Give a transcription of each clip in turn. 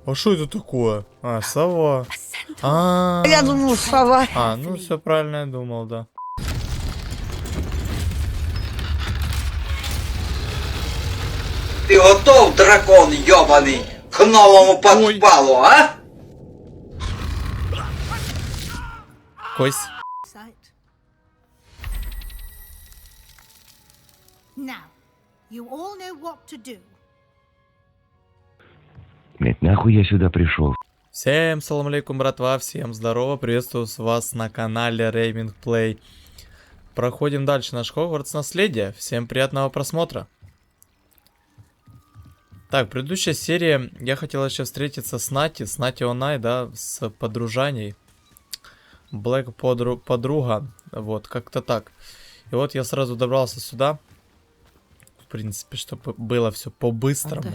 А что это такое? А, сова. Я думал, сова. А, ну все правильно я думал, да. Ты готов, дракон ёбаный, к новому подпалу, а? Кость. Now, you all know what to do. Блять, нахуй я сюда пришел? Всем салам алейкум, братва, всем здорово, приветствую вас на канале RaymingPlay. Проходим дальше наш Хогвартс наследие, всем приятного просмотра. Так, предыдущая серия, я хотел еще встретиться с Нати Онай, да, с подружаней. Блэк подруга, вот, как-то так. И вот я сразу добрался сюда, в принципе, чтобы было все по-быстрому.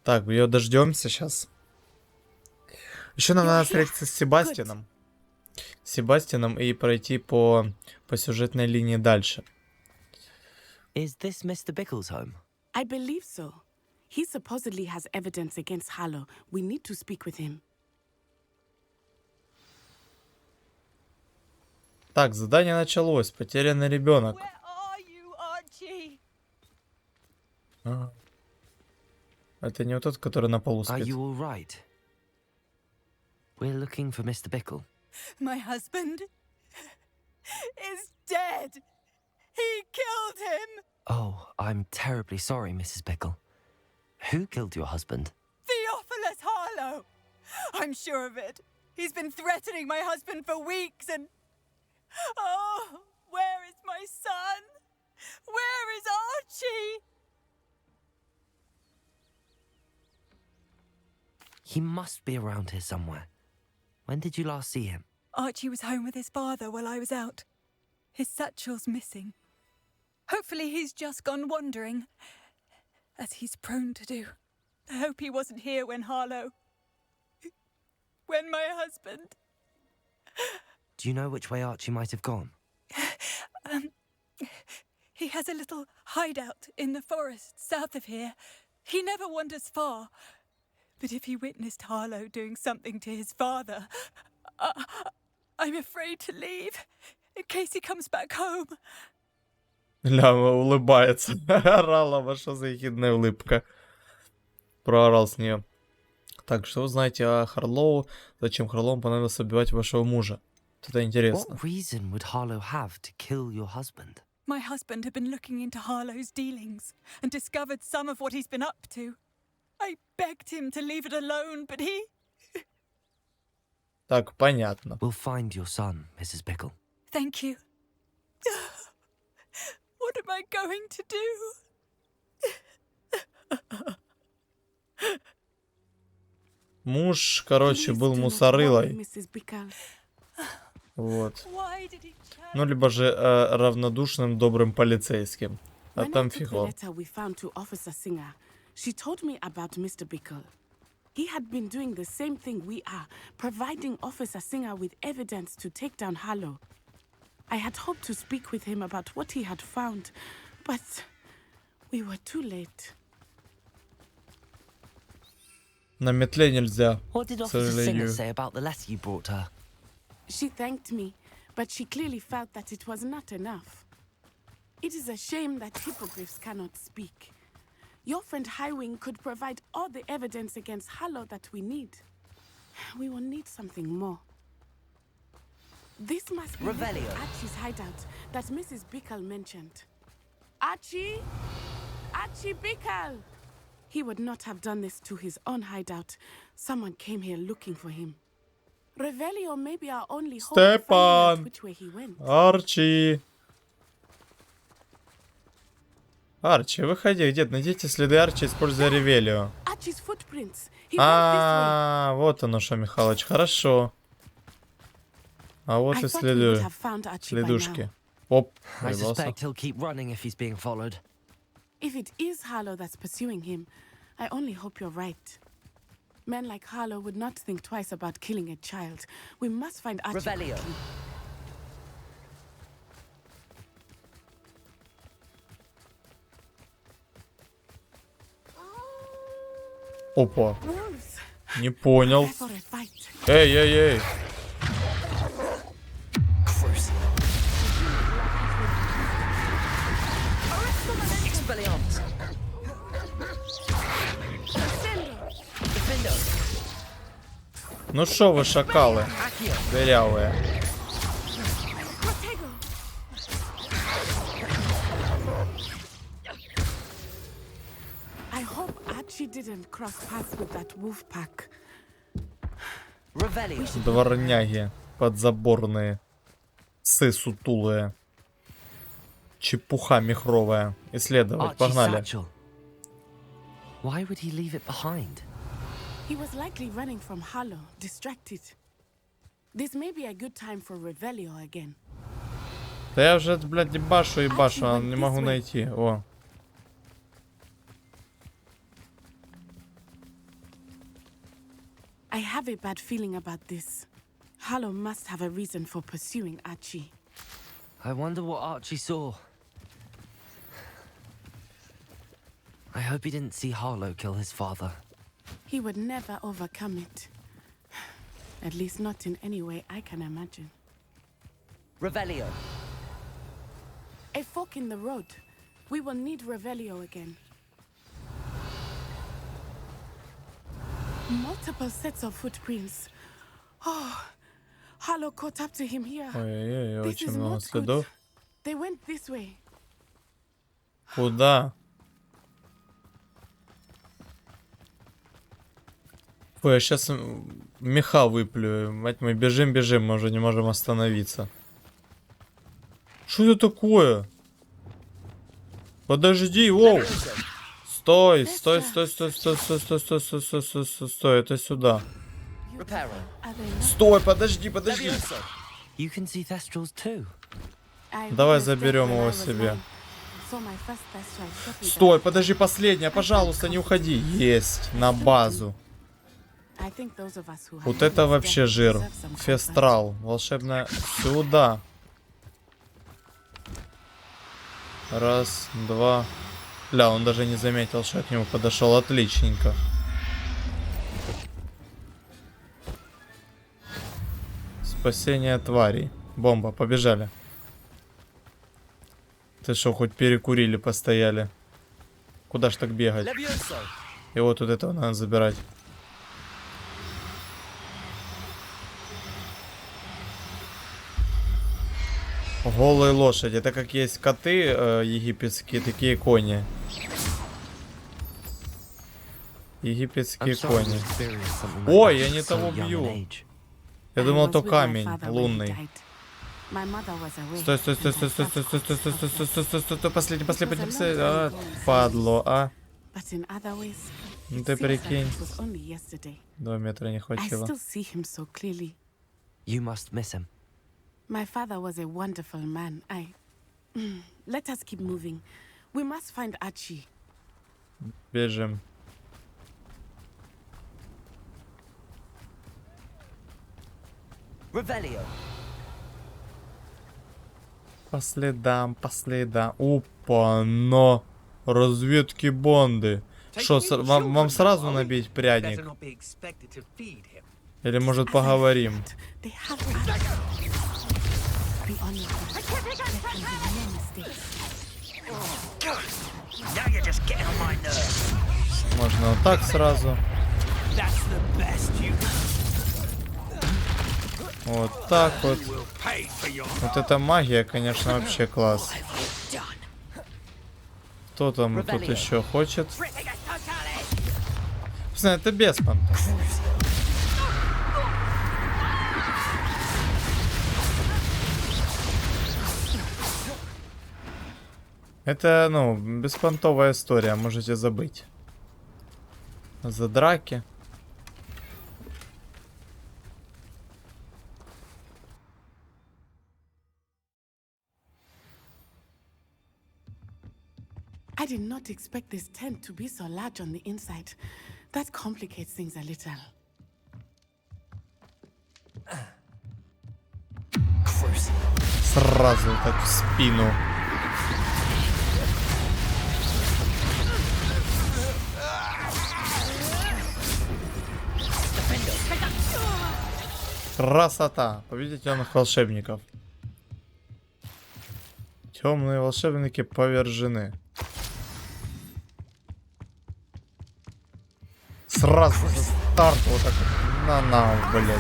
Так, ее дождемся сейчас. Еще нам надо встретиться с Себастьяном и пройти по сюжетной линии дальше. Is this Mr. Bickle's home? I believe so. He supposedly has evidence against Harlow. We need to speak with him. Так, задание началось. Потерянный ребенок. Это не вот тот, который на полу спит. Are you all right? We're looking for Mr. Bickle. My husband is dead. He killed him. Oh, I'm terribly sorry, Mrs. Bickle. Who killed your husband? Theophilus Harlow. I'm sure of it. He's been threatening my husband for weeks and... Oh, where is my son? Where is Archie? He must be around here somewhere. When did you last see him? Archie was home with his father while I was out. His satchel's missing. Hopefully he's just gone wandering, as he's prone to do. I hope he wasn't here when Harlow... when my husband... Do you know which way Archie might have gone? He has a little hideout in the forest south of here. He never wanders far. But if he witnessed Harlow doing something to his father, I'm afraid to leave, in case he comes back home. Ля, улыбается. Орала, ваша заехидная улыбка. Проорал с нее. Так, что вы знаете о Харлоу? Зачем Харлоу понадобилось убивать вашего мужа? Это интересно. What reason would Harlow have to kill your husband? My husband had been looking into Harlow's dealings and discovered some of what he's been up to. I begged him to leave it alone, but he... Так, понятно. We'll find your son, Mrs. Bickle. Thank you. What am I going to do? Муж, короче, был мусорылой. Вот. Ну, либо же равнодушным, добрым полицейским. А там фиго. She told me about Mr. Bickle. He had been doing the same thing we are, providing Officer Singer with evidence to take down Harlow. I had hoped to speak with him about what he had found, but we were too late. На метле нельзя. What did Officer Singer say about the letter you brought her? She thanked me, but she clearly felt that it was not enough. It is a shame that hippogriffs cannot speak. Your friend Highwing could provide all the evidence against Harlow that we need. We will need something more. This must be Archie's hideout that Mrs. Bickle mentioned. Archie? Archie Bickle! He would not have done this to his own hideout. Someone came here looking for him. Revelio may be our only hope of finding out which way he went. Арчи. Арчи, выходи, где-то найдите следы Арчи, используя Ревелио. А, вот оно что, Михалыч, хорошо. А вот и следушки. Оп, I he'll keep running if he's being followed. If it is Harlow that's pursuing him, I only hope you're right. Men like Harlow would not think twice about killing a child. We must find Archie. Revelio. Опа. Wolves. Не понял. Prepare for a fight. Эй. Ну шо вы, шакалы? Дырявые. I hope Archie didn't cross paths with that wolf pack. Дворняги. Подзаборные. Сы сутулые. Чепуха мехровая. Исследовать. Погнали. Why would he leave it behind? He was likely running from Harlow, distracted. This may be a good time for Revelio again. Да я уже, блядь, и башу, а не могу найти. О. I have a bad feeling about this. Harlow must have a reason for pursuing Archie. I wonder what Archie saw. I hope he didn't see Harlow kill his father. He would never overcome it. At least not in any way I can imagine. Revelio. A fork in the road. We will need Revelio again. Multiple sets of footprints. Oh, Harlow caught up to him here. Ой-ой-ой, This очень is много not следов. good. They went this way. Куда? Ой, я сейчас меха выплюю. Мать, мы бежим, мы уже не можем остановиться. Что это такое? Подожди, воу! Стой, это сюда. Стой, подожди. You can see Thestrals too. Давай заберем его себе. Стой, подожди, последняя, пожалуйста, не уходи. Есть, на базу. Вот это вообще жир. Фестрал, волшебная. Сюда. Раз, два. Бля, он даже не заметил, что я к нему подошел. Отличненько. Спасение тварей. Бомба, побежали. Ты что, хоть перекурили, постояли? Куда ж так бегать? И вот этого надо забирать. Голые лошади. Это как есть коты египетские, такие кони. Египетские кони. Ой, я не того бью. Я думал, то камень лунный. Стой. Последний. А, падло, а. Ну ты прикинь. 2 метра не хватило. You must miss him. My father was a wonderful man. Let us keep moving. We must find Archie. Бежим. Revelio. По следам. Опа, но разведки Бонды. Что, вам сразу набить пряник? Или может поговорим? Можно вот так сразу. Вот так вот. Вот эта магия, конечно, вообще класс. Кто там тут еще хочет? Это беспонт. Это, ну, беспонтовая история, можете забыть. За драки. I did not expect this tent to be so large on the inside. That complicates things a little. Сразу так в спину. Красота. Победить темных волшебников. Темные волшебники повержены. Сразу за старт вот так вот. На, блядь.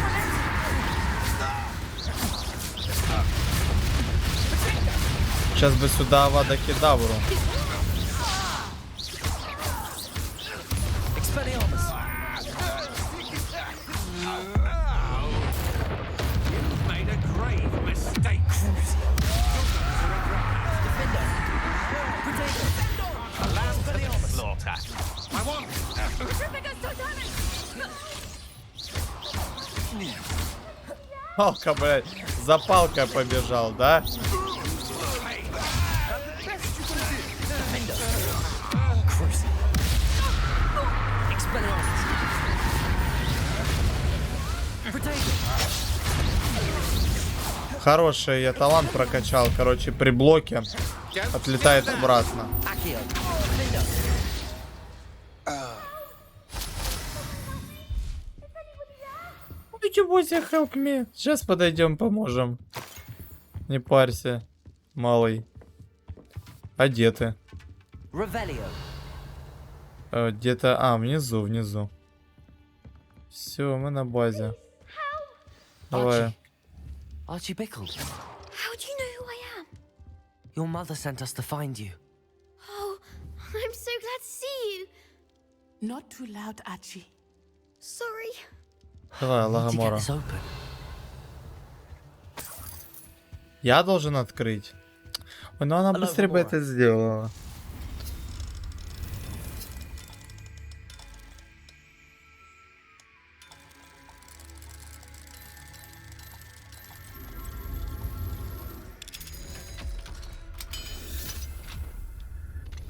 Сейчас бы сюда Авада Кедавру. Палка, блядь, за палкой побежал, да? Хороший я талант прокачал, короче, при блоке отлетает обратно. Ничего себе, help me. Сейчас подойдем, поможем. Не парься, малый. А где ты? Где-то... А, внизу. Все, мы на базе. Давай. Archie Bickle. How do you know who I am? Your mother sent us to find you. Oh, I'm so glad to see you. Not too loud, Archie. Sorry. Давай, To get Лагомора. this open. Я должен открыть. Ой, ну она быстрее бы это сделала.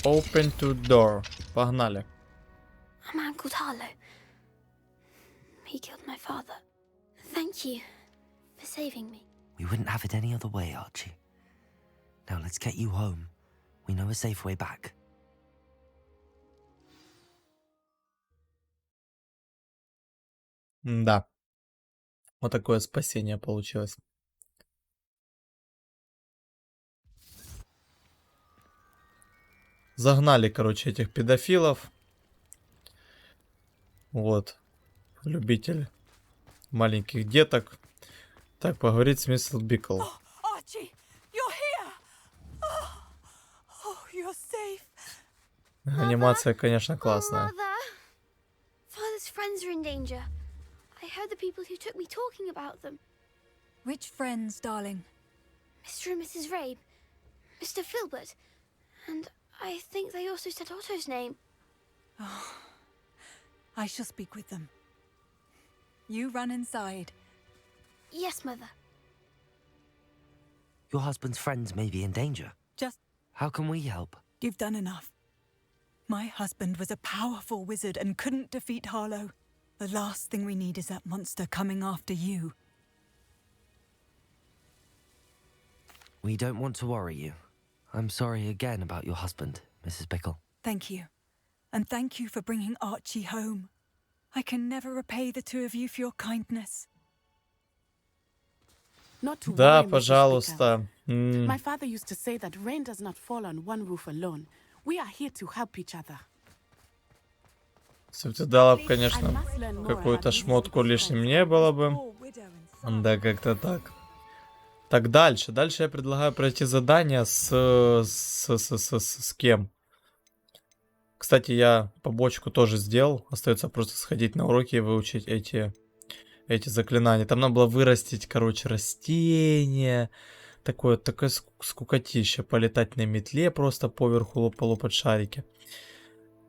Open to door. Погнали. A man called Harlow. He killed my father. Thank you for saving me. We wouldn't have it any other way, Archie. Now let's get you home. We know a safe way back. Да. Вот такое спасение получилось. Загнали, короче, этих педофилов. Вот. Любитель маленьких деток. Так, поговорить с миссис Бикл. Archie, you're here. Oh, you're safe. Анимация, конечно, Oh, классная. Mother. Father's friends are in danger. I heard the people who took me talking about them. Which friends, darling? Mr. and Mrs. Rabe, Mr. Filbert, and I think they also said Otto's name. I shall speak with them. You run inside. Yes, Mother. Your husband's friends may be in danger. Just, How can we help? you've done enough. My husband was a powerful wizard and couldn't defeat Harlow. The last thing we need is that monster coming after you. We don't want to worry you. I'm sorry again about your husband, Mrs. Bickle. Thank you. And thank you for bringing Archie home. I can never repay the two of you for your kindness. Not to Да, worry, Mrs. пожалуйста. Bickle. My father used to say that rain does not fall on one roof alone. We are here to help each other. Если бы ты дала, конечно, какую-то шмотку лишним не было бы. Да, как-то так. Так, дальше. Дальше я предлагаю пройти задание с кем? Кстати, я побочку тоже сделал. Остается просто сходить на уроки и выучить эти заклинания. Там надо было вырастить, короче, растение. Такое скукотища. Полетать на метле просто поверху полупать шарики.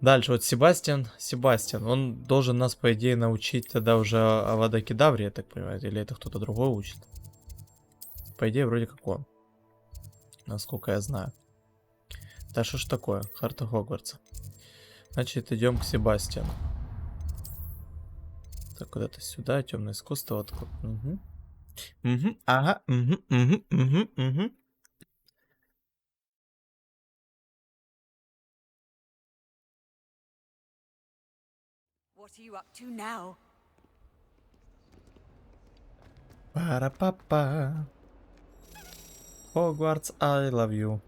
Дальше, вот Себастьян, он должен нас, по идее, научить тогда уже Авада Кедавре, я так понимаю, или это кто-то другой учит? По идее, вроде как он, насколько я знаю. Да что ж такое, карта Хогвартса. Значит, идем к Себастьяну. Так, куда-то сюда, темное искусство, вот. Угу. Угу, ага, угу. What are you up to now? Пара-па-па. Hogwarts, I love you.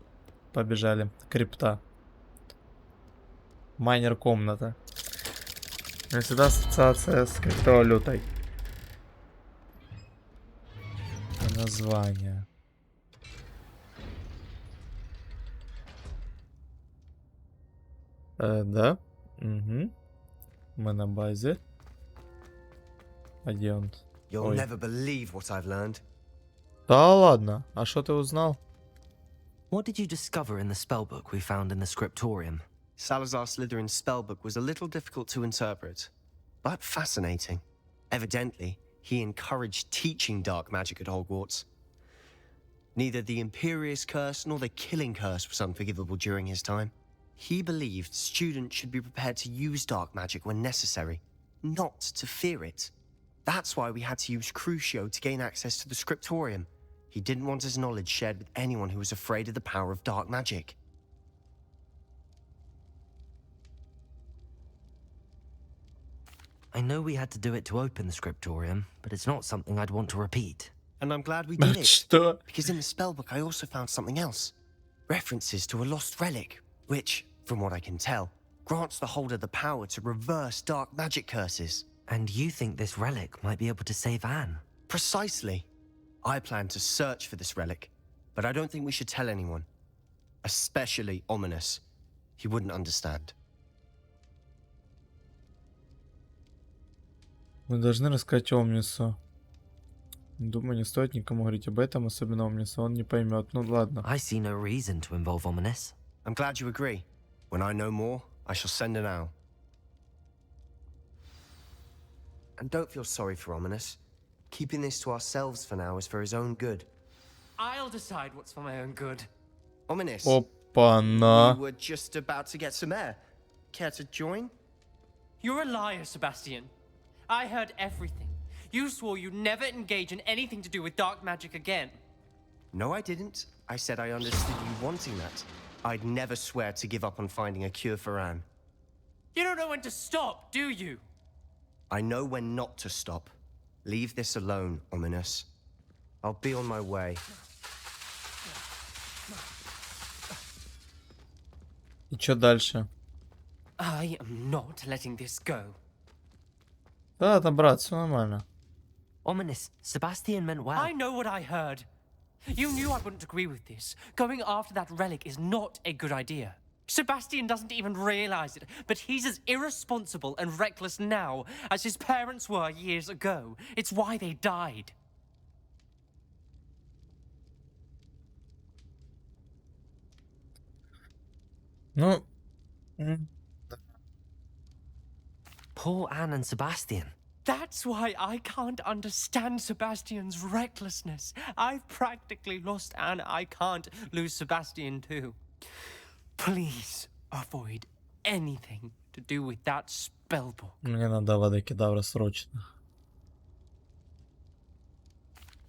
Побежали. Крипта. Майнер комната. У меня всегда ассоциация с криптовалютой. Название. Да. Угу. Мы на базе. А где он? You'll never believe what I've learned. Да ладно. А что ты узнал? What did you discover in the spellbook we found in the scriptorium? Salazar Slytherin's spellbook was a little difficult to interpret, but fascinating. Evidently, he encouraged teaching dark magic at Hogwarts. Neither the Imperious Curse nor the Killing Curse was unforgivable during his time. He believed students should be prepared to use dark magic when necessary, not to fear it. That's why we had to use Crucio to gain access to the scriptorium. He didn't want his knowledge shared with anyone who was afraid of the power of dark magic. I know we had to do it to open the scriptorium, but it's not something I'd want to repeat. And I'm glad we did it. Что? Because in the spellbook I also found something else. References to a lost relic, which, from what I can tell, grants the holder the power to reverse dark magic curses. And you think this relic might be able to save Anne? Precisely. I plan to search for this relic, but I don't think we should tell anyone. Especially Ominous. He wouldn't understand. Мы должны рассказать Омнису. Думаю, не стоит никому говорить об этом, особенно Омнису. Он не поймет. Ну ладно. I see no reason to involve Ominous. I'm glad you agree. When I know more, I shall send an owl. And don't feel sorry for Ominous. Keeping this to ourselves for now is for his own good. I'll decide what's for my own good. Ominous. Опа-на. We were just about to get some air. Care to join? You're a liar, Sebastian. I heard everything. You swore you'd never engage in anything to do with dark magic again. No, I didn't. I said I understood you wanting that. I'd never swear to give up on finding a cure for Anne. You don't know when to stop, do you? I know when not to stop. Leave this alone, Ominous. I'll be on my way. И что дальше? I am not letting this go. Да, там, брат, все нормально. Ominous, Sebastian meant well. I know what I heard. You knew I wouldn't agree with this. Going after that relic is not a good idea. Sebastian doesn't even realize it, but he's as irresponsible and reckless now as his parents were years ago. It's why they died. Ну... Poor Anne and Sebastian. That's why I can't understand Sebastian's recklessness. I've practically lost Anne. I can't lose Sebastian too. Please avoid anything to do with that spellbook. Мне надо водокидавра срочно.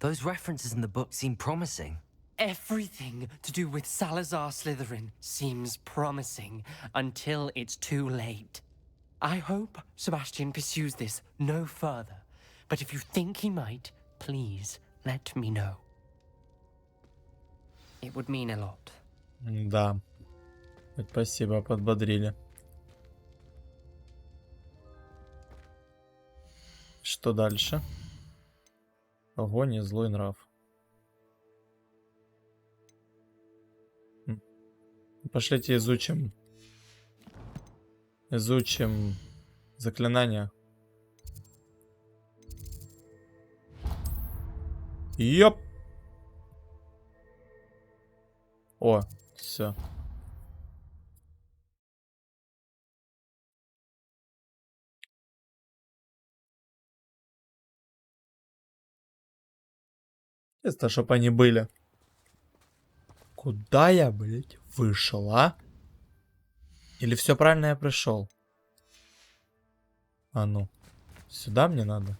Those references in the book seem promising. Everything to do with Salazar Slytherin seems promising until it's too late. I hope Sebastian pursues this no further, but if you think he might, please let me know. It would mean a lot. Да. Спасибо, подбодрили. Что дальше? Огонь и злой нрав. Пошлите изучим. Изучим заклинания. Ёп! О, все. Это чтоб они были. Куда я, блядь, вышел, а? Или все правильно я пришел? А ну. Сюда мне надо?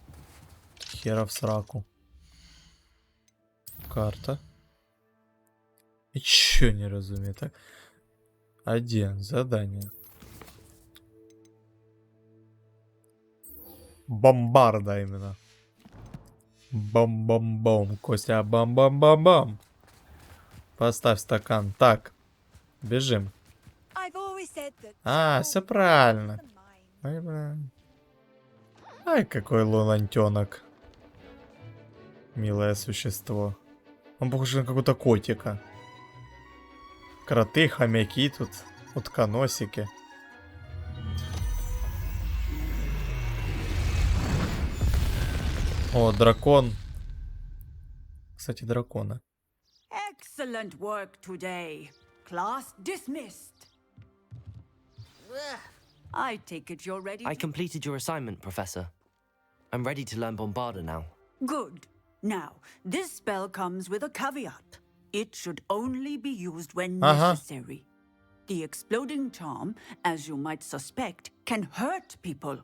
Хера в сраку. Карта. И чё не разумею, так? 1. Задание. Бомбарда именно. Бам-бам-бам, Костя, бам-бам-бам-бам. Поставь стакан. Так, бежим. А, все правильно. Ай, блин. Ай, какой лолантенок. Милое существо. Он похож на какого-то котика. Кроты, хомяки тут, утконосики. О, дракон. Кстати, дракона. Excellent work today. Class dismissed. I take it you're ready. I completed your assignment, Professor. I'm ready to learn Bombarda now. Good. Now, this spell comes with a caveat. It should only be used when necessary. The exploding charm, as you might suspect, can hurt people.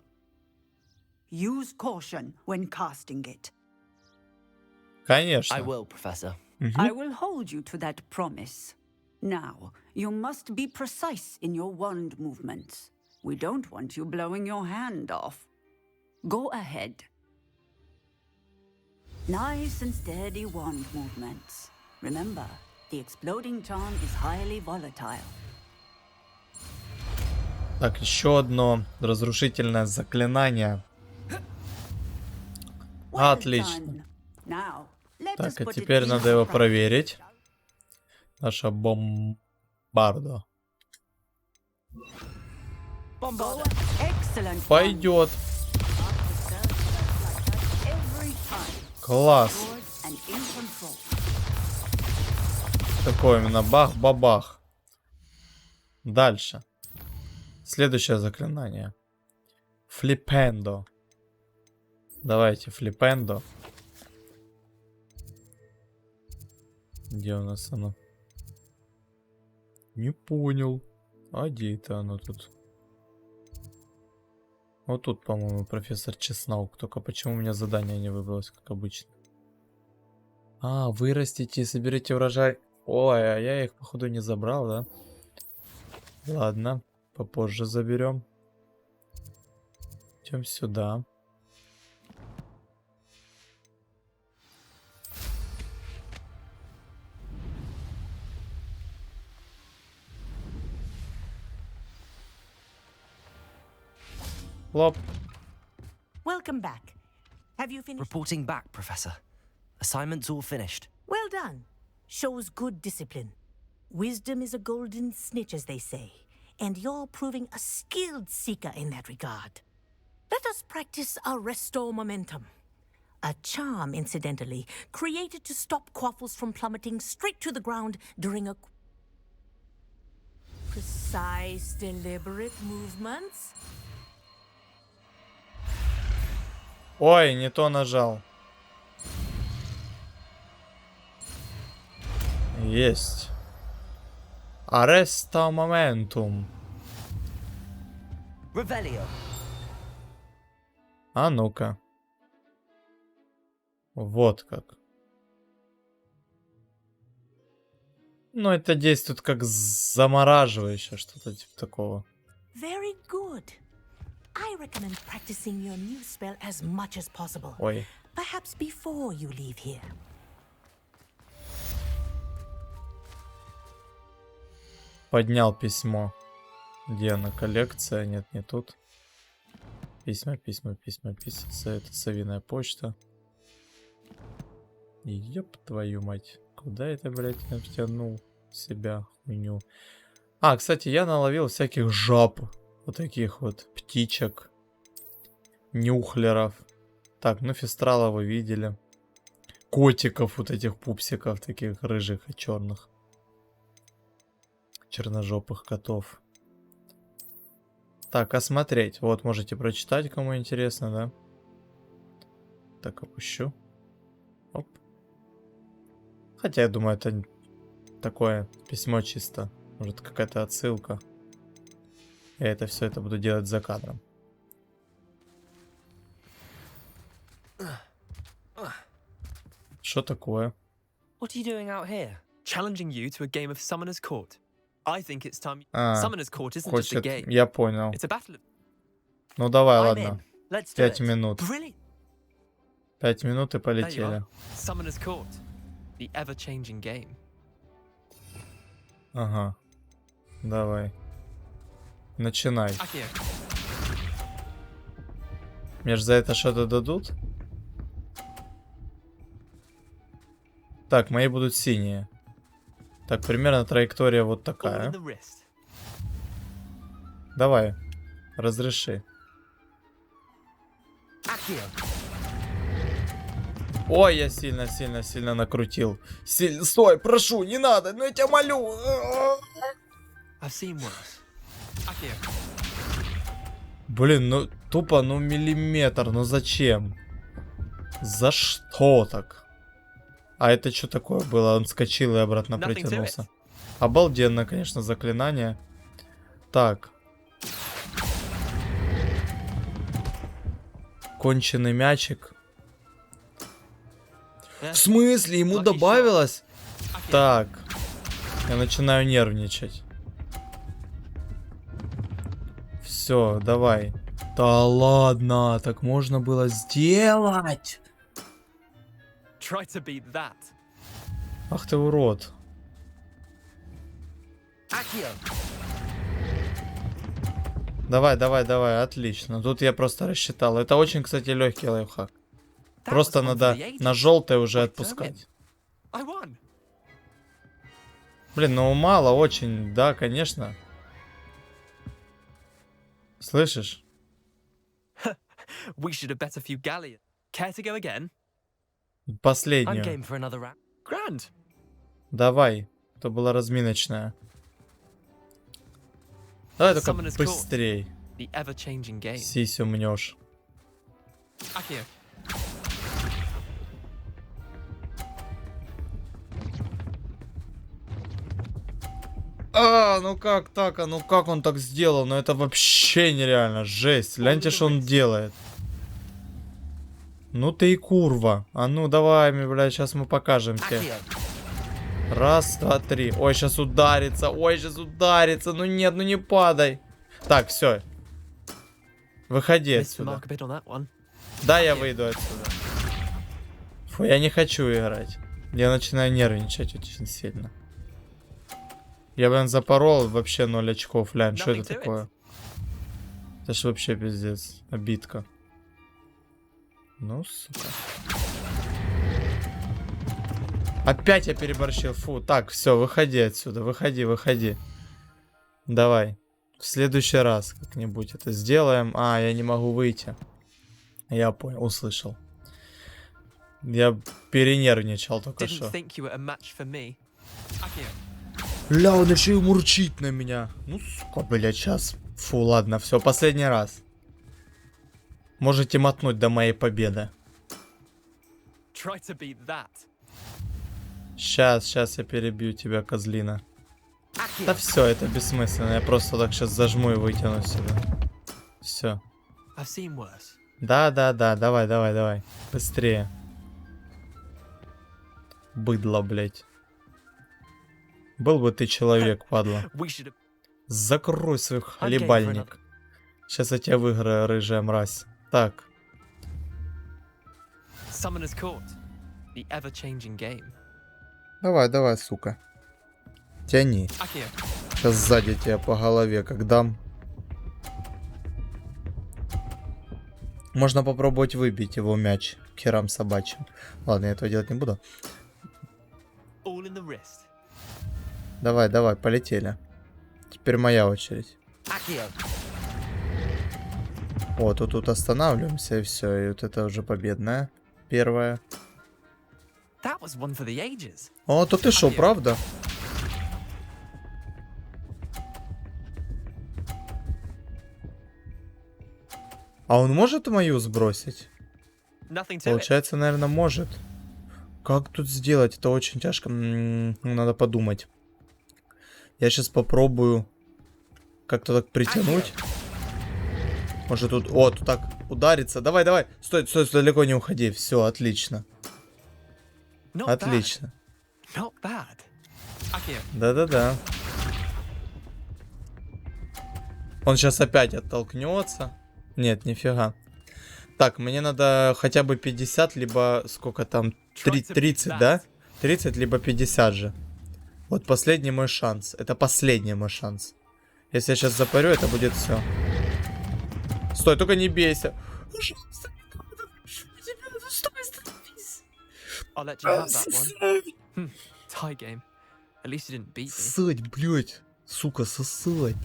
Use caution when casting it. Конечно. I will, Professor. I will hold you to that promise. Now, you must be precise in your wand movements. We don't want you blowing your hand off. Go ahead. Nice and steady wand movements. Remember, the exploding charm is highly volatile. Так, еще одно разрушительное заклинание. Отлично. Так, а теперь надо его проверить. Наша бомбарда. Пойдет. Класс. Такое именно бах-бабах. Дальше. Следующее заклинание. Флипендо. Давайте флипендо. Где у нас оно? Не понял. А где это оно тут? Вот тут, по-моему, профессор Чеснок. Только почему у меня задание не выбралось, как обычно? А, вырастите и соберите урожай. Ой, а я их, походу, не забрал, да? Ладно, попозже заберем. Идем сюда. Лоп. Welcome back. Have you finished? Reporting back, Professor. Assignment's all finished. Well done. Shows good discipline. Wisdom is a golden snitch, as they say, and you're proving a skilled seeker in that regard. Let us practice our restore momentum. A charm, incidentally, created to stop quaffles from plummeting straight to the ground during a precise, deliberate movements. Ой, не то нажал. Есть. Ареста моментум. Revelio. А ну-ка. Вот как. Ну, это действует как замораживающее, что-то типа такого. Very good. I recommend practicing your new spell as much as possible. Ой. Perhaps before you leave here. Поднял письмо. Где она? Коллекция? Нет, не тут. Письма. Это совиная почта. Ёп твою мать. Куда это, блядь, я втянул себя хуйню? А, кстати, я наловил всяких жаб. Вот таких вот птичек. Нюхлеров. Так, ну фестрала вы видели. Котиков вот этих пупсиков. Таких рыжих и черных. Черножопых котов. Так, осмотреть. Вот, можете прочитать, кому интересно, да? Так, опущу. Оп. Хотя, я думаю, это такое письмо чисто. Может, какая-то отсылка. Я все это буду делать за кадром. Что такое? What are you doing out here? Challenging you to a game of Summoner's Court. I think it's time. А, Summoner's Court isn't just a game. Я понял. It's a battle. Ну давай, ладно. 5 минут. 5 минут и There you полетели. are. Summoner's Court. The ever-changing game. Ага. Давай. Начинай. Accio. Мне ж за это что-то дадут? Так, мои будут синие. Так, примерно траектория вот All такая. in the wrist. Давай, разреши. Accio. Ой, я сильно накрутил. Стой, прошу, не надо, ну я тебя молю. I've seen worse. Accio. Блин, ну тупо, ну миллиметр, ну зачем? За что так? А это что такое было? Он вскочил и обратно Nothing to притянулся. it. Обалденно, конечно, заклинание. Так. Конченый мячик. В смысле? Ему добавилось? Так. Я начинаю нервничать. Все, давай. Да ладно, так можно было сделать. Try to beat that. Ах ты урод. Accio. Давай, отлично. Тут я просто рассчитал. Это очень, кстати, легкий лайфхак. Просто надо на желтое уже отпускать. I won. Блин, ну мало очень, да, конечно. Слышишь? We should have bet a few galleons. Care to go again? I'm Последнюю. game for another round. Grand. Давай. Это была разминочная. Давай только Summoner's Court. быстрей. The ever-changing game. Сисю мнешь. Accio. Ну как так? Ну как он так сделал? Ну это вообще нереально. Жесть. Гляньте, что он делает. Ну ты и курва. А ну давай, блядь, сейчас мы покажем тебе. Раз, два, три. Ой, сейчас ударится. Ой, сейчас ударится. Ну нет, ну не падай. Так, все. Выходи отсюда. Да, я выйду отсюда. Фу, я не хочу играть. Я начинаю нервничать очень сильно. Я, блин, запорол вообще 0 очков. Глянь, что это такое? Это ж вообще пиздец. Обидка. Ну, сука. Опять я переборщил. Фу, так, все, выходи отсюда. Выходи. Давай. В следующий раз как-нибудь это сделаем. А, я не могу выйти. Я понял, услышал. Я перенервничал только что. Ля, он еще и мурчит на меня. Ну, сука, блядь, сейчас. Фу, ладно, все, последний раз. Можете мотнуть до моей победы. Сейчас я перебью тебя, козлина. Да все, это бессмысленно. Я просто так сейчас зажму и вытяну сюда. Все. Да, давай. Быстрее. Быдло, блядь. Был бы ты человек, падла. Закрой свой хлебальник. Сейчас я тебя выиграю, рыжая мразь. Так. Давай, сука. Тяни. Сейчас сзади тебя по голове как дам. Можно попробовать выбить его мяч к херам собачьим. Ладно, я этого делать не буду. Давай, полетели. Теперь моя очередь. Вот, тут останавливаемся и все. И вот это уже победная. Первая. О, то ты шо, правда? А он может мою сбросить? Получается, наверное, может. Как тут сделать? Это очень тяжко. Надо подумать. Я сейчас попробую как-то так притянуть. Может тут... О, тут так ударится. Давай. Стой, далеко не уходи. Все, отлично. Отлично. Да. Он сейчас опять оттолкнется. Нет, нифига. Так, мне надо хотя бы 50, либо сколько там? 30, да? 30, либо 50 же. Вот последний мой шанс. Это последний мой шанс. Если я сейчас запарю, это будет все. Стой, только не бейся. Сосать, блядь. Сука, сосать.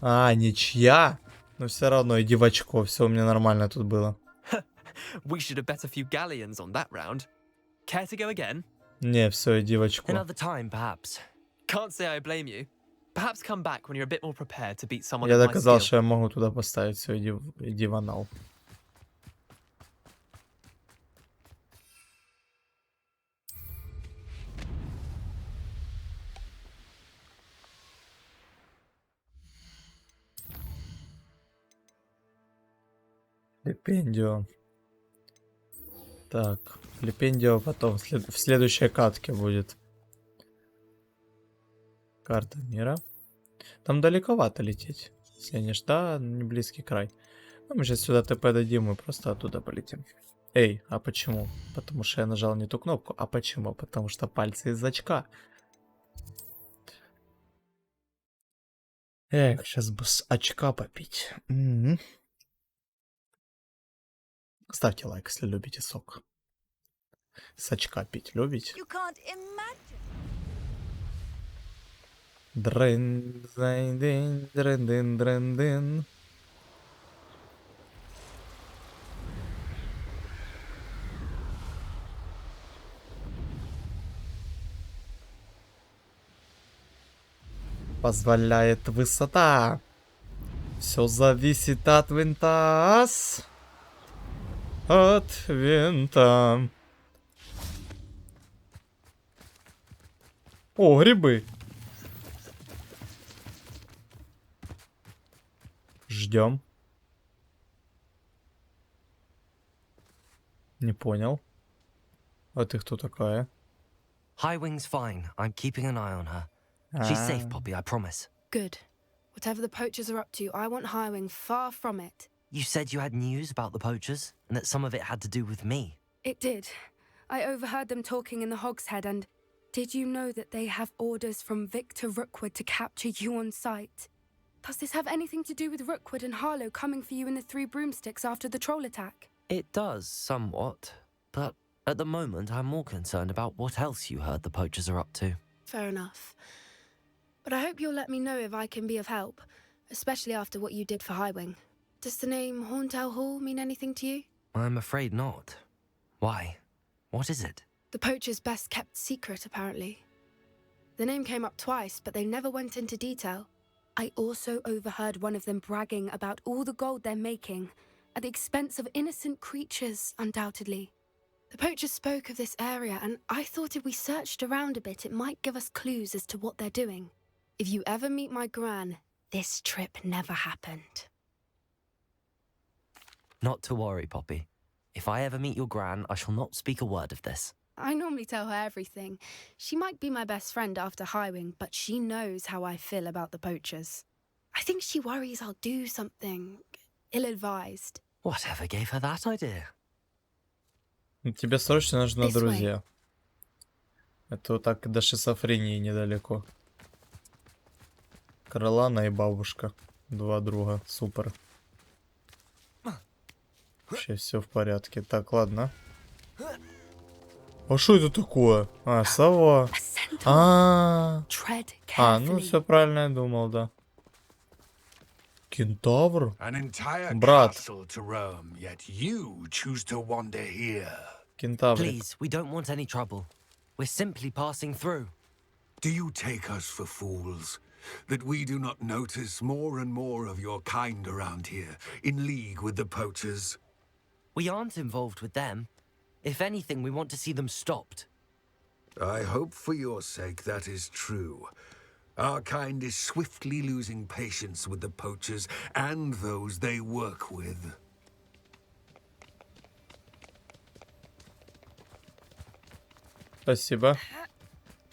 А, ничья? Но все равно, иди в очко. Все у меня нормально тут было. We should have bet a few galleons on that round. Care to go again? Не, все, иди в очко. Another time, perhaps. Can't say I blame you. Perhaps come back when you're a bit more prepared to beat someone Я of my доказал, skill. что я могу туда поставить. Все, иди в анал. Лепендио. Так, Лепендио потом в следующей катке будет. Карта мира. Там далековато лететь. Если не да, не близкий край. Ну, мы сейчас сюда ТП дадим и просто оттуда полетим. Эй, а почему? Потому что я нажал не ту кнопку. А почему? Потому что пальцы из очка. Эх, сейчас бы с очка попить. Ставьте лайк, если любите сок. С очка пить любите? Дрын, дрын, дрын, дрын, дрын. Позволяет высота. Все зависит от винта. От винта. О, грибы. Ждем. Не понял. А ты кто такая? Highwing's fine. I'm keeping an eye on her. She's safe, Poppy, I promise. Good. Whatever the poachers are up to, I want Highwing far from it. You said you had news about the poachers, and that some of it had to do with me. It did. I overheard them talking in the Hogshead, and did you know that they have orders from Victor Rookwood to capture you on sight? Does this have anything to do with Rookwood and Harlow coming for you in the Three Broomsticks after the troll attack? It does, somewhat. But at the moment, I'm more concerned about what else you heard the poachers are up to. Fair enough. But I hope you'll let me know if I can be of help, especially after what you did for Highwing. Does the name Horntail Hall mean anything to you? I'm afraid not. Why? What is it? The poacher's best kept secret, apparently. The name came up twice, but they never went into detail. I also overheard one of them bragging about all the gold they're making, at the expense of innocent creatures, undoubtedly. The poachers spoke of this area, and I thought if we searched around a bit, it might give us clues as to what they're doing. If you ever meet my gran, this trip never happened. Not to worry, Poppy. If I ever meet your gran, I shall not speak a word of this. I normally tell her everything. She might be my best friend after Highwing, but she knows how I feel about the poachers. I think she worries I'll do something ill-advised. Whatever gave her that idea? Тебе срочно нужны друзья. Это вот так до шизофрении недалеко. Крылана и бабушка. Два друга. Супер. Вообще все в порядке. Так, ладно. А что это такое? А, сова. Ну все правильно я думал, да. Кентавр? Брат. Кентавр. Please, we don't want any trouble. We're simply passing through. Do you take us for fools? That we do not notice more and more of your kind around here, in league with the poachers? We aren't involved with them. If anything, we want to see them stopped. I hope for your sake that is true. Our kind is swiftly losing patience with the poachers and those they work with. Спасибо.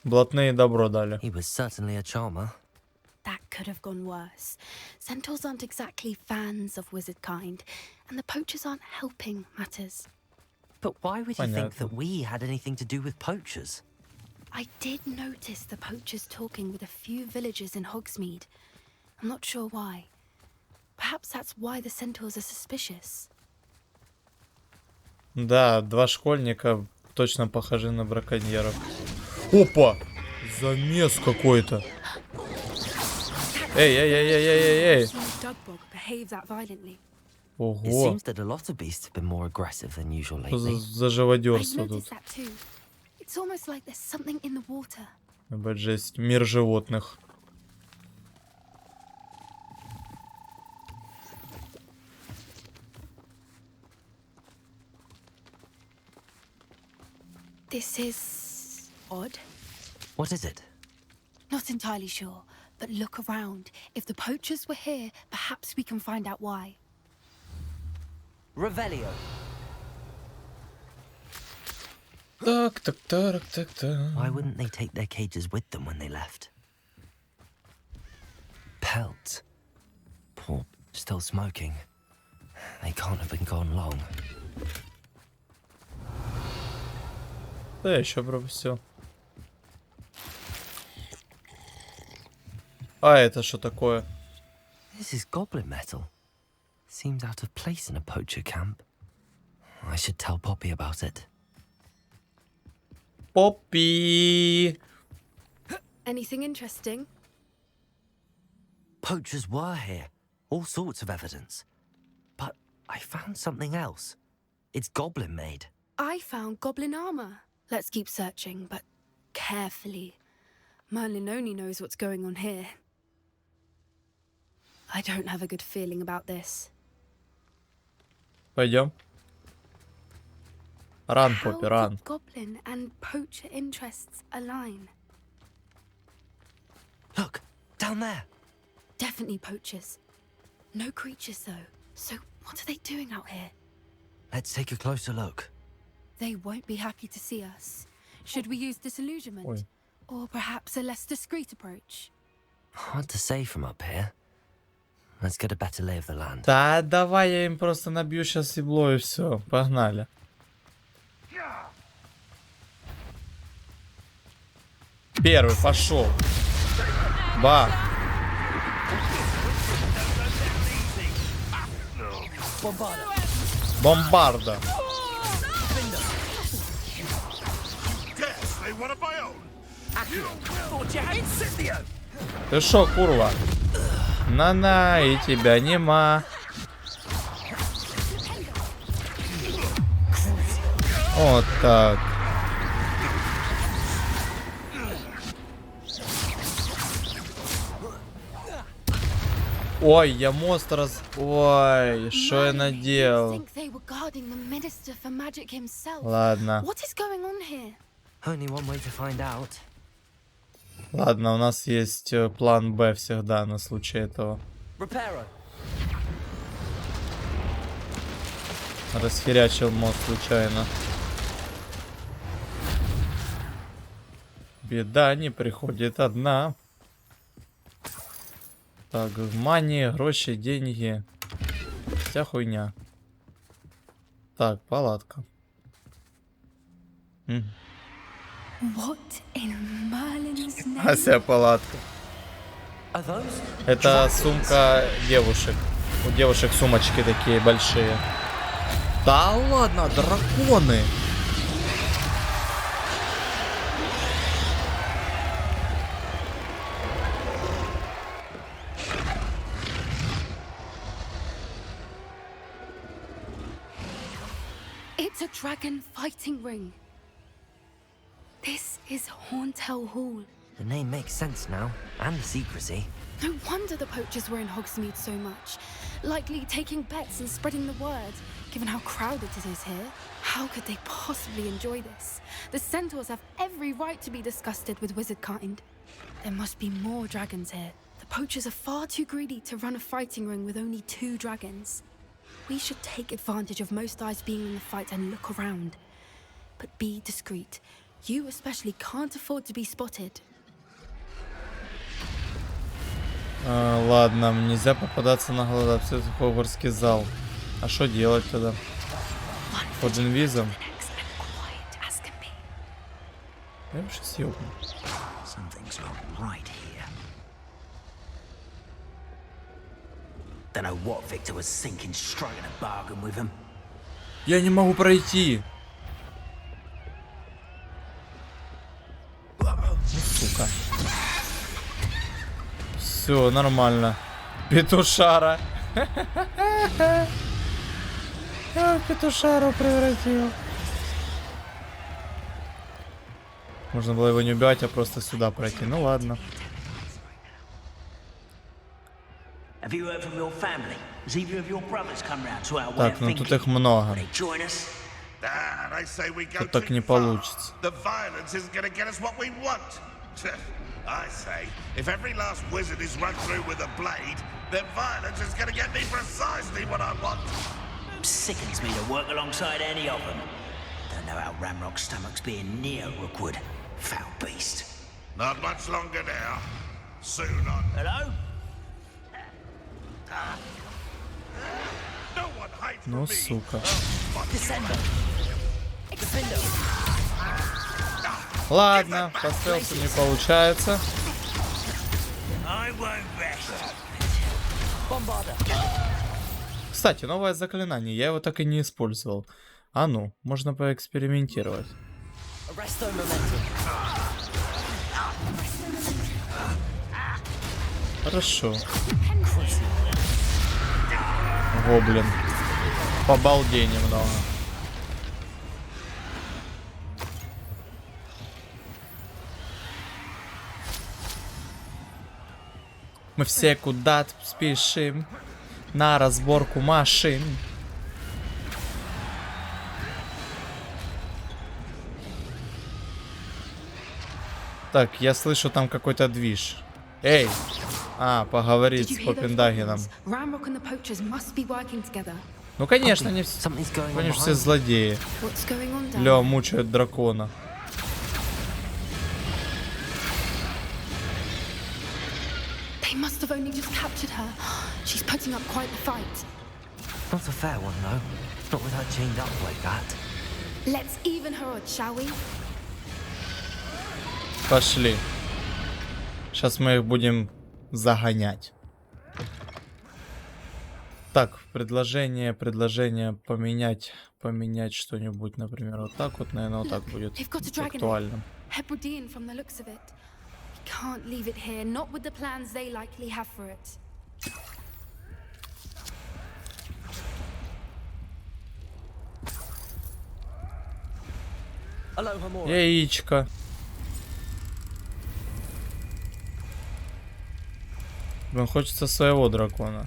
Блатные добро дали. He was certainly a charmer. That could have gone worse. Centaurs aren't exactly fans of wizard kind, and the poachers aren't helping matters. But why would you think that we had anything to do with poachers? I did notice the poachers talking with a few villagers in Hogsmeade. I'm not sure why. Perhaps that's why the centaurs are suspicious. Да, два школьника точно похожи на браконьеров. Опа! Замес какой-то. Эй, эй, эй, эй, эй, эй. Ого. За живодерство тут. Ебать, жесть. Мир животных. This is odd. What is it? Not entirely sure, but look around. If the poachers were here, perhaps we can find out why. Revelio. Why wouldn't they take their cages with them when they left? Pelt. Poor, still smoking. They can't have been gone long. Да, я еще пропустил. А это что такое? This is goblin metal. Seems out of place in a poacher camp. I should tell Poppy about it. Poppy! Anything interesting? Poachers were here. All sorts of evidence. But I found something else. It's goblin made. I found goblin armor. Let's keep searching, but carefully. Merlin only knows what's going on here. I don't have a good feeling about this. Пойдем. Ран, Поппи, ран. Goblin and poacher interests align. Look, down there. Definitely poachers. No creatures though. So what are they doing out here? Let's take a closer look. They won't be happy to see us. Should we use disillusionment? Ой. Or perhaps a less discreet approach? Hard to say from up here. Let's get a better lay of the land. Да, давай я им просто набью сейчас ебло и все. Погнали. Первый пошел. Ба. Бомбарда. Ты шо, курва? На-на, и тебя нема. Вот так. Ой, я мост раз... Ой, что я наделал? Ладно. Ладно, у нас есть план Б всегда на случай этого. Расхерячил мост случайно. Беда не приходит одна. Так, мани, гроши, деньги. Вся хуйня. Так, палатка. А вся палатка. Это сумка девушек. У девушек сумочки такие большие. Да ладно, драконы. It's a dragon fighting ring. This is Horntail Hall. The name makes sense now, and the secrecy. No wonder the poachers were in Hogsmeade so much. Likely taking bets and spreading the word, given how crowded it is here. How could they possibly enjoy this? The centaurs have every right to be disgusted with wizard kind. There must be more dragons here. The poachers are far too greedy to run a fighting ring with only 2 dragons. We should take advantage of most eyes being in the fight and look around. But be discreet. You especially can't afford to be spotted. Ладно, нельзя попадаться на глаза. Все это хогвартский зал. А что делать тогда? Под инвизом? Я бы сейчас ёбну. Я не могу пройти. Ну, сука. Все нормально. Петушара. Я в петушару превратил. Можно было его не убивать, а просто сюда пройти. Ну ладно. Так, ну тут их много. Тут так не получится. I say, if every last wizard is run through with a blade, then violence is going to get me precisely what I want. Sickens me to work alongside any of them. Don't know how Ramrock's stomach's being near Rookwood. Foul beast. Not much longer now. Soon on. Hello? No one hides Ну, сука. Descendo. Extendo. Ладно, по стелсу не получается. Кстати, новое заклинание. Я его так и не использовал. А ну, можно поэкспериментировать. Хорошо. Гоблин. Побалдей немного. Мы все куда-то спешим на разборку машин. Так, я слышу там какой-то движ. Эй! А, поговорить с Поппендагеном. Ну конечно, они все злодеи. Лё мучают дракона. They must have only just captured her. She's putting up quite the fight. Not a fair one, though. Not with her chained up like that. Let's even her odds, shall we? Пошли. Сейчас мы их будем загонять. Так, предложение поменять что-нибудь, например, вот так вот, наверное, вот так будет актуально. Can't leave it here, not with the plans they likely have for it. Яичко. Блин, хочется своего дракона.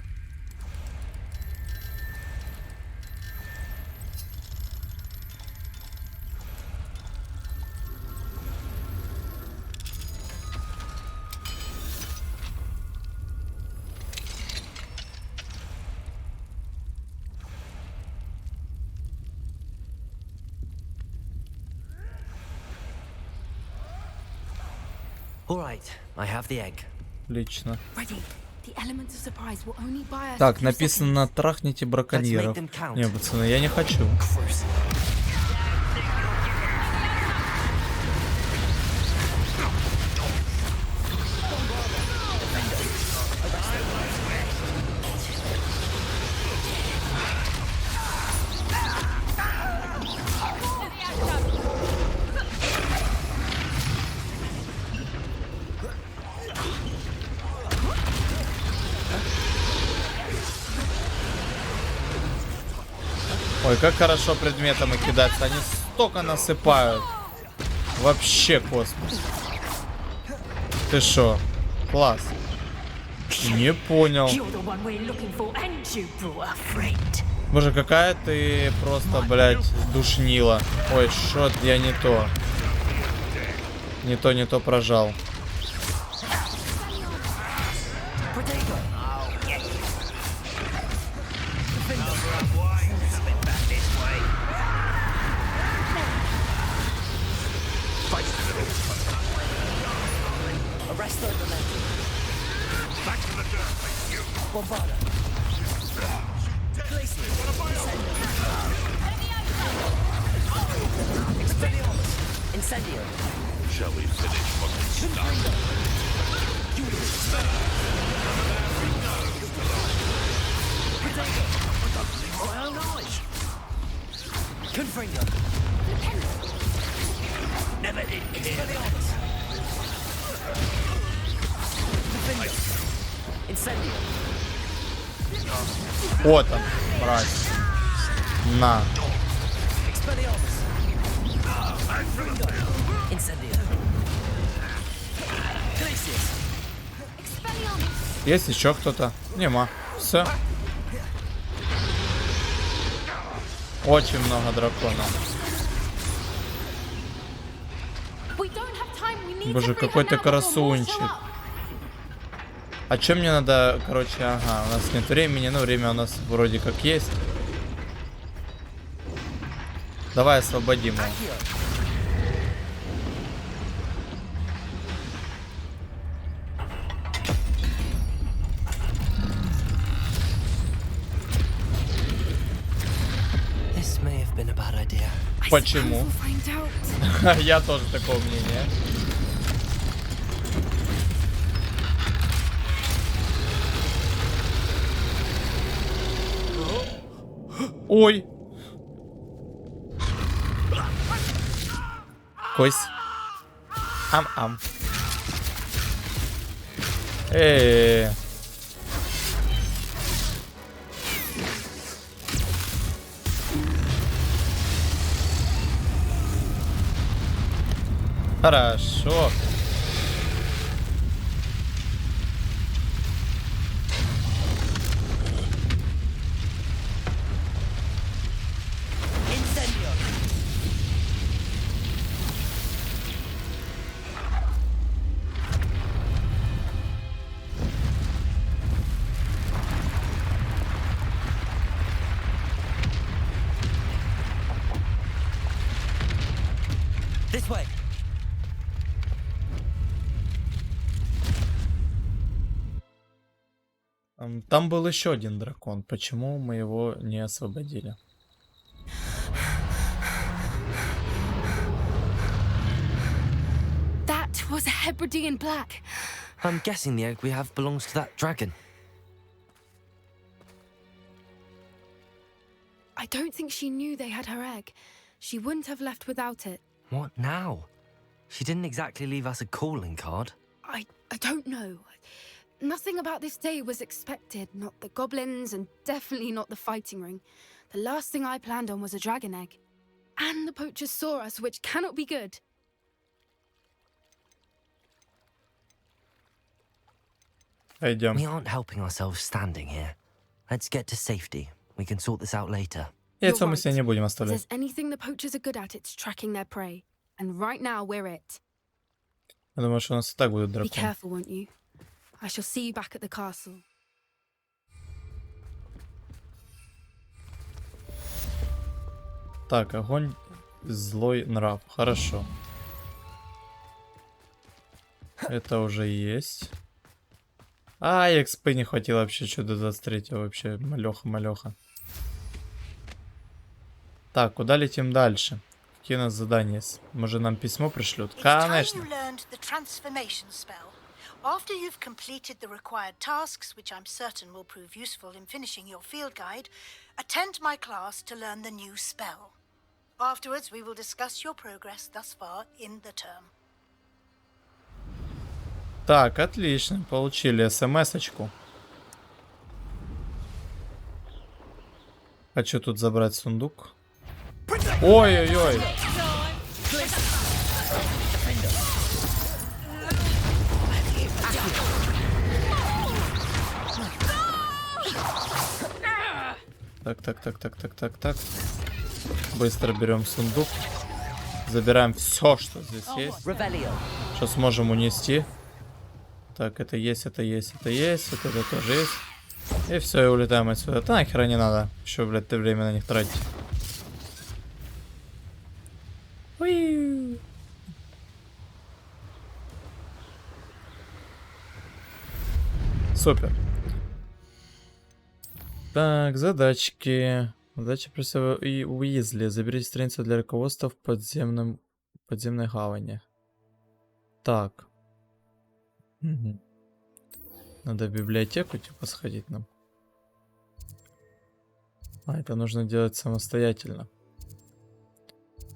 All right, I have the egg. Отлично. Ready. The elements of surprise will only buy us. Так, написано трахните браконьеров. Не, пацаны, я не хочу. Ой, как хорошо предметами кидаться. Они столько насыпают. Вообще космос. Ты шо? Класс. Не понял. Боже, какая ты просто, блядь, душнила. Ой, шо, я не то. Не то прожал. Shall we finish what we started? Never did care. Вот он, брать. На. Есть еще кто-то? Нема. Все. Очень много драконов. Боже, какой ты красунчик. А чем мне надо, короче, ага, у нас нет времени, но время у нас вроде как есть. Давай освободим его. Почему? Я тоже такого мнения. Ой. Кость. Ам-ам. Хорошо. This way. Там был еще один дракон. Почему мы его не освободили? That was a Hebridean black. I'm guessing the egg we have belongs to that dragon. I don't think she knew they had her egg. She wouldn't have left without it. What now? She didn't exactly leave us a calling card. I don't know. Nothing about this day was expected. Not the goblins, and definitely not the fighting ring. The last thing I planned on was a dragon egg. And the poachers saw us, which cannot be good. We aren't helping ourselves standing here. Let's get to safety. We can sort this out later. Яйцо мы себе не будем If оставлять. there's anything the poachers are good at, it's tracking their prey. And right now, we're it. Я думаю, что у нас и так будет Be дракон. careful, won't you? I shall see you back at the castle. Так, огонь, злой нрав. Хорошо. Это уже есть. А, экспы не хватило вообще, что до 23-го вообще. Малеха. Так, куда летим дальше? Какие у нас задания есть? Может, нам письмо пришлют? Конечно. After you've completed the required tasks, which I'm certain will prove useful in finishing your field guide, attend my class to learn the new spell. Afterwards, we will discuss your progress thus far in the term. Так, отлично. Получили смс-очку. Хочу тут забрать сундук. Ой-ой-ой. Так. Быстро берем сундук. Забираем все, что здесь есть. Что сможем унести. Так, это есть. Вот это тоже есть. И все, и улетаем отсюда. Да нахера не надо. Еще, блядь, ты время на них тратить. Уи. Супер. Так, задачки. Задача профессора Уизли. Заберите страницу для руководства в подземной гавани. Так. Угу. Надо в библиотеку типа сходить нам. А, это нужно делать самостоятельно.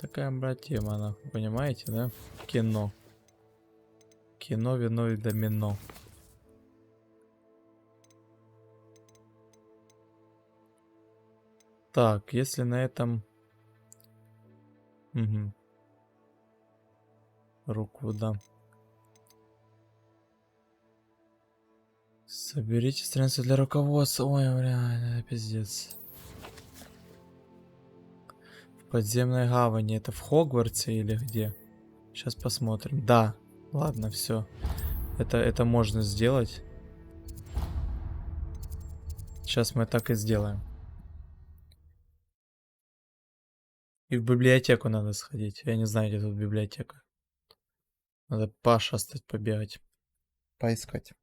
Такая братья, она, понимаете, да? Кино. Кино, вино и домино. Так, если на этом... Угу. Руку дам. Соберите страницу для руководства. Ой, бля, пиздец. В подземной гавани. Это в Хогвартсе или где? Сейчас посмотрим. Да. Ладно, все. Это можно сделать. Сейчас мы так и сделаем. И в библиотеку надо сходить. Я не знаю, где тут библиотека. Надо пошастать, побегать. Поискать.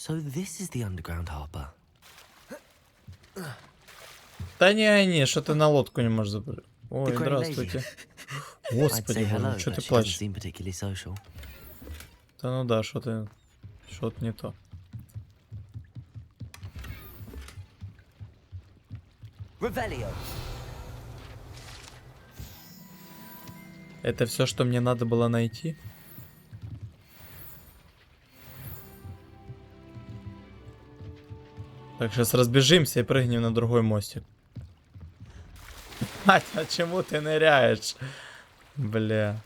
So this is the underground harbor. Да не, что ты на лодку не можешь забрать. Ой, здравствуйте. Господи, что ты плачешь? Да ну да, что-то не то. Это все, что мне надо было найти? Так, сейчас разбежимся и прыгнем на другой мостик. А чему ты ныряешь? Бля.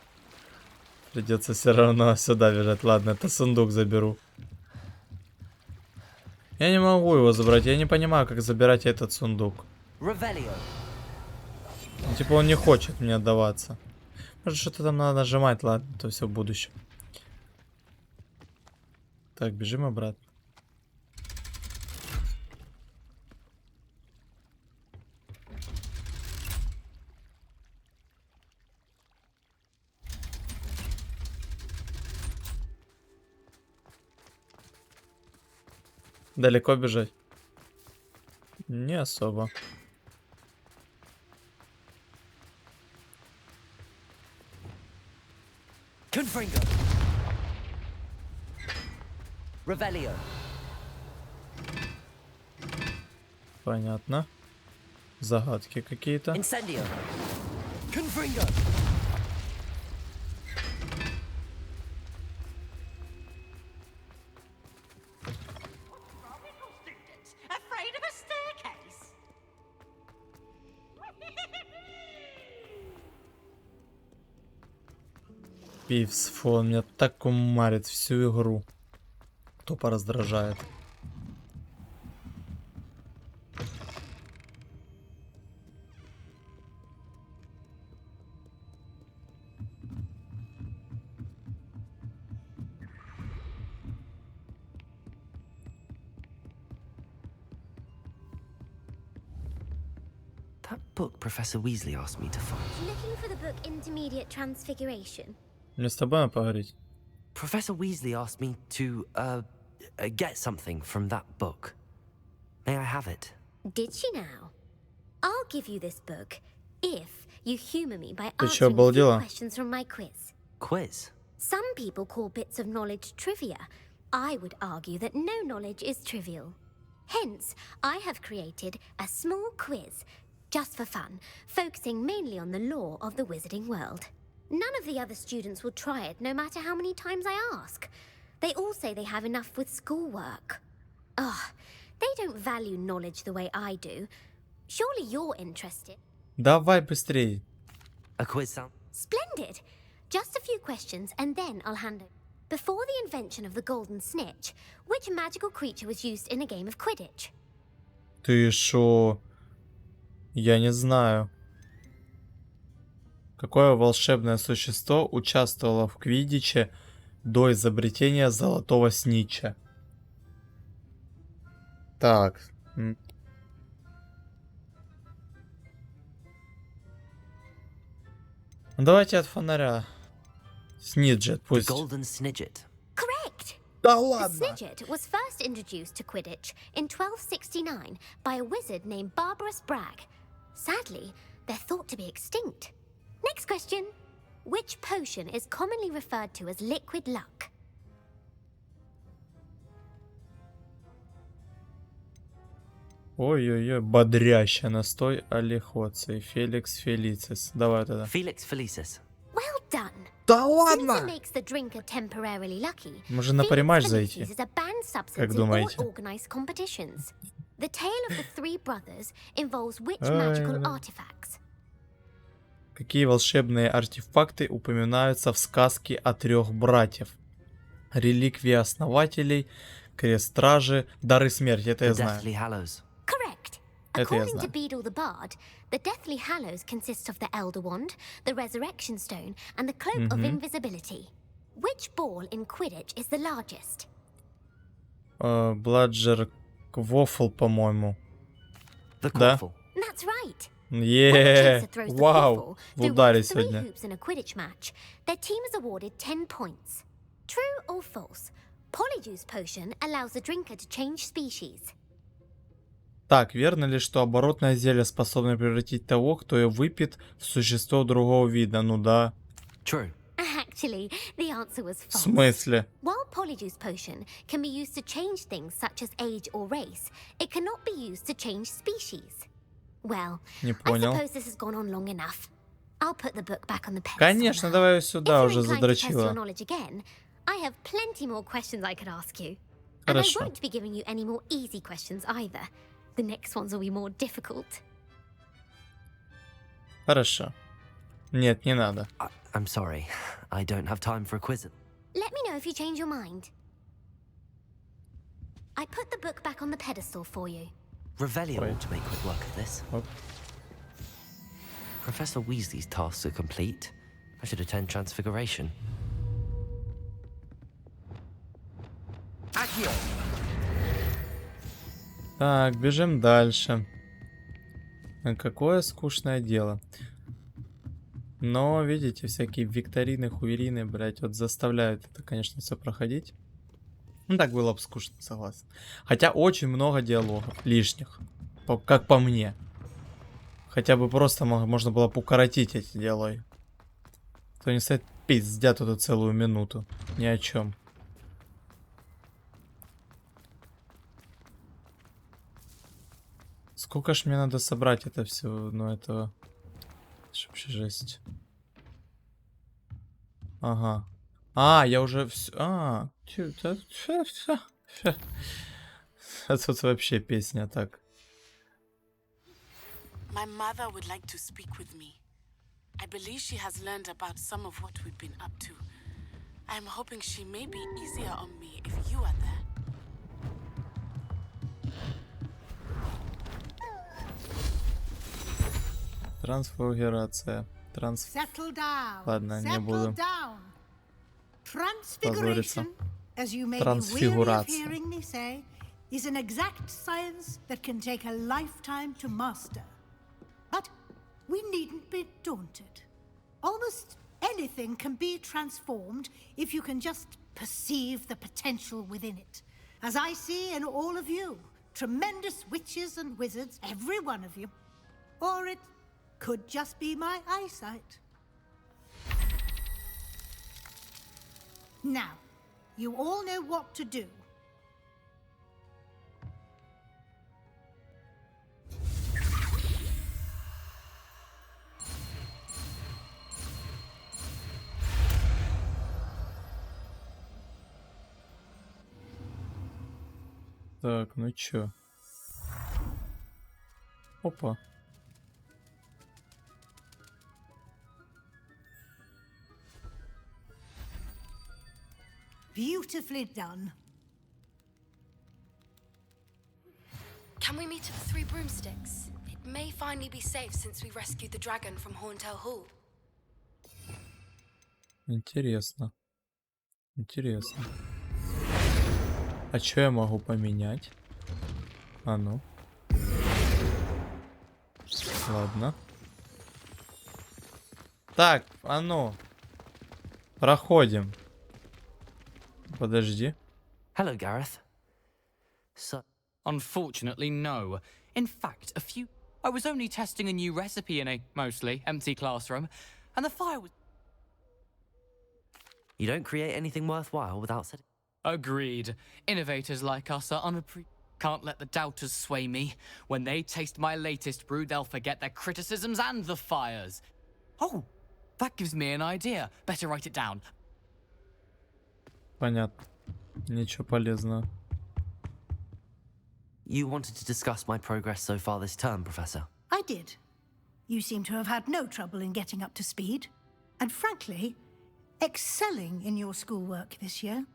Придется все равно сюда бежать. Ладно, это сундук заберу. Я не могу его забрать. Я не понимаю, как забирать этот сундук. Типа он не хочет мне отдаваться. Может, что-то там надо нажимать. Ладно, то все в будущем. Так, бежим обратно. Далеко бежать? Не особо. Понятно. Загадки какие-то. Пивс, фу, он меня так умарит всю игру. Тупо раздражает. That book Professor Weasley asked me to find. Looking for the book Intermediate Transfiguration. Мне с тобой надо поговорить. Professor Weasley asked me to, get something from that book. May I have it? Did she now? I'll give you this book if you humor me by Ты чё, answering a few обалдела? questions from my quiz. Quiz? Some people call bits of knowledge trivia. I would argue that no knowledge is trivial. Hence, I have created a small quiz, just for fun, focusing mainly on the lore of the wizarding world. None of the other students will try it, no matter how many times I ask. They all say they have enough with schoolwork. Ugh, they don't value knowledge the way I do. Surely you're interested. Давай быстрее. A quiz sound? Splendid! Just a few questions and then I'll hand over. Before the invention of the golden snitch, which magical creature was used in a game of Quidditch? Ты шо? Я не знаю. Какое волшебное существо участвовало в квиддиче до изобретения золотого снитча? Так. Давайте от фонаря. Сниджет, пусть. Correct. Да The ладно. Snidget was first introduced to Quidditch in 1269 by a wizard named Barbarous Bragg. Sadly, they're thought to be extinct. Next question. Which potion is commonly referred to as liquid luck? Ой-ой-ой, бодрящий настой олихоций. Феликс Фелицис. Давай тогда. Felix Felicis. Well done. Да Since it ладно! makes the drinker temporarily lucky, Можно на Felix париматч Felicis зайти. is a banned substance Как in all думаете? organized competitions. The tale of the three brothers involves which Ай, magical да. artifacts? Какие волшебные артефакты упоминаются в сказке о трех братьев? Реликвии основателей, крест стражи, дары смерти. Это я The знаю. Deathly Hallows. Correct. Это я According to знаю. Beedle the Bard, the Deathly Hallows consists of the Elder Wand, the Resurrection Stone, and the Cloak of Invisibility. Which ball in Quidditch is the largest? Бладжер Квофл, по-моему. The Да? Quaffle. That's right. Еее, Chaser throws the вау, quaffle в through ударе one of three сегодня. hoops in a Quidditch match. Their team is awarded 10 points. True or false? Polyjuice potion allows the drinker to change species. Так, верно ли, что оборотное зелье способно превратить того, кто ее выпьет, в существо другого вида? Ну да. True. Actually, the answer was В false. смысле? While Polyjuice potion can be used to change things such as age or race, it cannot be used to change species. Well, Не I понял. suppose this has gone on long enough. I'll put the book back on the pedestal. Конечно, давай ее сюда If уже you're inclined to test your задрочила. knowledge again, I have plenty more questions I could ask you. And I Хорошо. won't be giving you any more easy questions either. The next ones will be more difficult. Хорошо. Нет, не надо. I'm sorry. I don't have time for a quiz. Let me know if you change your mind. I put the book back on the pedestal for you. Revelio ought to make quick work of this. Oh. Professor Weasley's tasks are complete. I should attend Transfiguration. Так, бежим дальше. Какое скучное дело. Но, видите, всякие викторины, хуерины, блять, вот заставляют это, конечно, все проходить. Ну, так было бы скучно, согласен. Хотя очень много диалогов лишних, как по мне. Хотя бы просто можно было бы укоротить эти диалоги. То не стоит пиздят тут целую минуту. Ни о чем. Сколько ж мне надо собрать это все? Ну, это... Это вообще жесть. Ага. А, я уже все... А, тут вообще песня так. My mother would like to speak with me. I believe she has learned about some of what we've been up to. I'm hoping she may be easier on me if you are there. Трансфигурация. Ладно, не буду позориться. As you may be weary of hearing me say, is an exact science that can take a lifetime to master. But we needn't be daunted. Almost anything can be transformed if you can just perceive the potential within it. As I see in all of you, tremendous witches and wizards, every one of you. Or it could just be my eyesight. Now, you all know what to do. Так, ну чё? Опа. Beautifully done. Can we meet at the Three Broomsticks? It may finally be safe since we rescued the dragon from Horntail Hall. Интересно. Интересно. А что я могу поменять? А ну. Ладно. Так, а ну. Проходим. Подожди. Hello, Gareth. So, unfortunately, no. In fact, I was only testing a new recipe in a mostly empty classroom, and the fire was. You don't create anything worthwhile without setting. Agreed. Innovators like us are Can't let the doubters sway me. When they taste my latest brew, they'll forget their criticisms and the fires. Oh, that gives me an idea. Better write it down. Понятно. Ничего полезного. You wanted to discuss my progress so far this term, Professor. I did. You seem to have had no trouble in getting up to speed. And frankly, excelling in your schoolwork this year.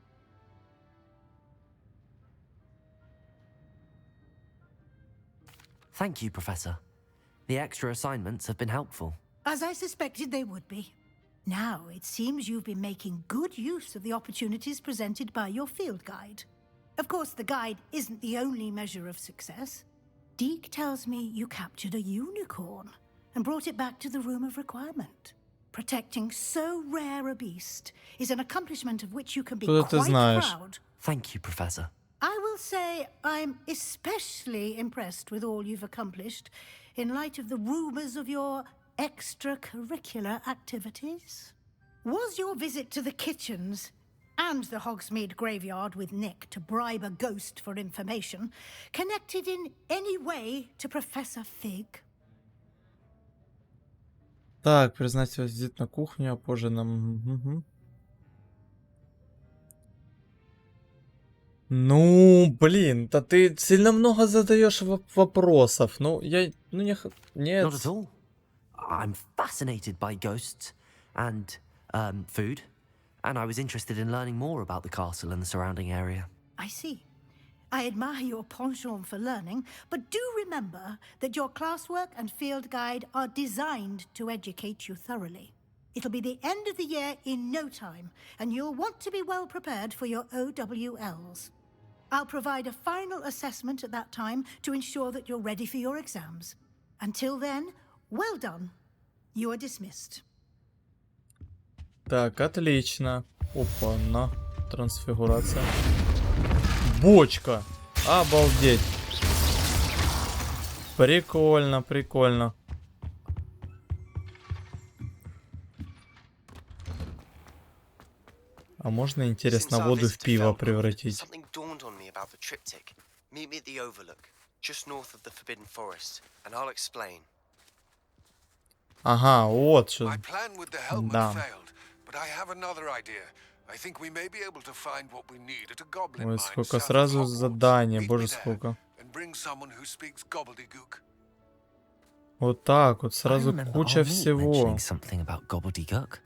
Thank you, Professor. The extra assignments have been helpful. As I suspected they would be. Now, it seems you've been making good use of the opportunities presented by your field guide. Of course, the guide isn't the only measure of success. Deke tells me you captured a unicorn and brought it back to the Room of Requirement. Protecting so rare a beast is an accomplishment of which you can be quite proud. Thank you, Professor. I will say I'm especially impressed with all you've accomplished in light of the rumors of your extracurricular activities. Was your visit to the kitchens and the Hogsmeade graveyard with Nick to bribe a ghost for information connected in any way to Professor Fig? Так, признать визит на кухню, а позже нам... Угу. Ну, блин, да ты сильно много задаешь вопросов. Ну, я... Ну, нет. Not at all. I'm fascinated by ghosts and food, and I was interested in learning more about the castle and the surrounding area. I see. I admire your penchant for learning, but do remember that your classwork and field guide are designed to educate you thoroughly. It'll be the end of the year in no time, and you'll want to be well prepared for your OWLs. I'll provide a final assessment at that time to ensure that you're ready for your exams. Until then, well done. You are dismissed. Так, отлично. Опа, на трансфигурация. Бочка! Обалдеть! Прикольно, прикольно. А можно, интересно, воду в пиво превратить? Something dawned on me about the triptych. Meet me at the overlook, just north of the Forbidden Forest, and I'll explain. Ага, вот что. My plan with the helmet Да. failed, but I have another idea. I think we may be able to find what we need at a goblin Ой, mine сколько south of сразу Hogwarts. заданий, Meet боже, me there сколько. and bring someone who speaks gobbledygook. Вот так вот, сразу куча всего. Something about gobbledygook.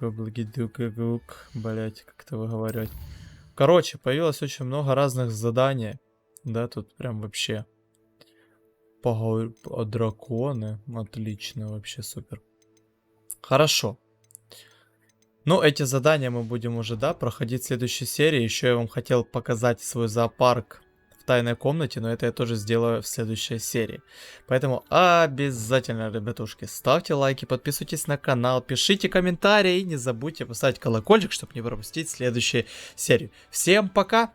Гоблгидук, блять, как это выговаривать. Короче, появилось очень много разных заданий. Да, тут прям вообще. Поговорить о драконы. Отлично, вообще супер. Хорошо. Ну, эти задания мы будем уже, да, проходить в следующей серии. Еще я вам хотел показать свой зоопарк в тайной комнате, но это я тоже сделаю в следующей серии. Поэтому обязательно, ребятушки, ставьте лайки, подписывайтесь на канал, пишите комментарии и не забудьте поставить колокольчик, чтобы не пропустить следующую серию. Всем пока!